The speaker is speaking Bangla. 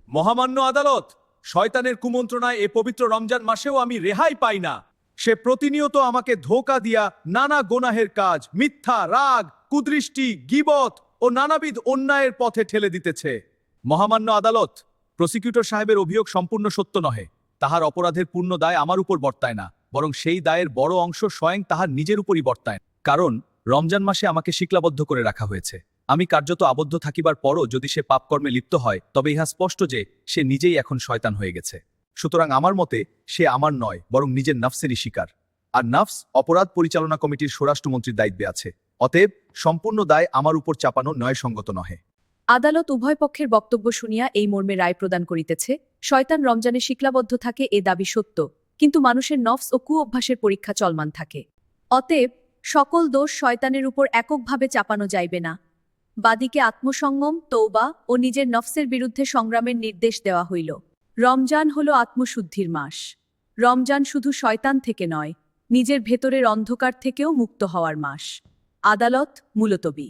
মহামান্য আদালত, শয়তানের কুমন্ত্রণায় এ পবিত্র রমজান মাসেও আমি রেহাই পাই না। সে প্রতিনিয়ত আমাকে ধোঁকা দিয়া নানা গোনাহের কাজ, মিথ্যা, রাগ, কুদৃষ্টি, গীবত ও নানাবিধ অন্যায়ের পথে ঠেলে দিতেছে। মহামান্য আদালত, প্রসিকিউটর সাহেবের অভিযোগ সম্পূর্ণ সত্য নহে। তাহার অপরাধের পূর্ণ দায় আমার উপর বর্তায় না, বরং সেই দায়ের বড় অংশ স্বয়ং তাহার নিজের উপরই বর্তায়। কারণ রমজান মাসে আমাকে শিকলাবদ্ধ করে রাখা হয়েছে। আমি কার্যত আবদ্ধ থাকিবার পরও যদি সে পাপকর্মে লিপ্ত হয়, তবে ইহা স্পষ্ট যে সে নিজেই এখন শয়তান হয়ে গেছে। সুতরাং আমার মতে সে আমার নয়, বরং নিজের নফসেরই শিকার। আর নফস অপরাধ পরিচালনা কমিটির স্বরাষ্ট্রমন্ত্রীর দায়িত্বে আছে। অতএব সম্পূর্ণ দায় আমার উপর চাপানো ন্যায়সঙ্গত নহে। আদালত উভয় পক্ষের বক্তব্য শুনিয়া এই মর্মে রায় প্রদান করিতেছে, শয়তান রমজানে শিকলাবদ্ধ থাকে এ দাবি সত্য, কিন্তু মানুষের নফস ও কু অভ্যাসের পরীক্ষা চলমান থাকে। অতএব সকল দোষ শয়তানের উপর এককভাবে চাপানো যাইবে না। বাদীকে আত্মসংযম, তৌবা ও নিজের নফসের বিরুদ্ধে সংগ্রামের নির্দেশ দেওয়া হইল। রমজান হল আত্মশুদ্ধির মাস। রমজান শুধু শয়তান থেকে নয়, নিজের ভেতরের অন্ধকার থেকেও মুক্ত হওয়ার মাস। আদালত মুলতবি।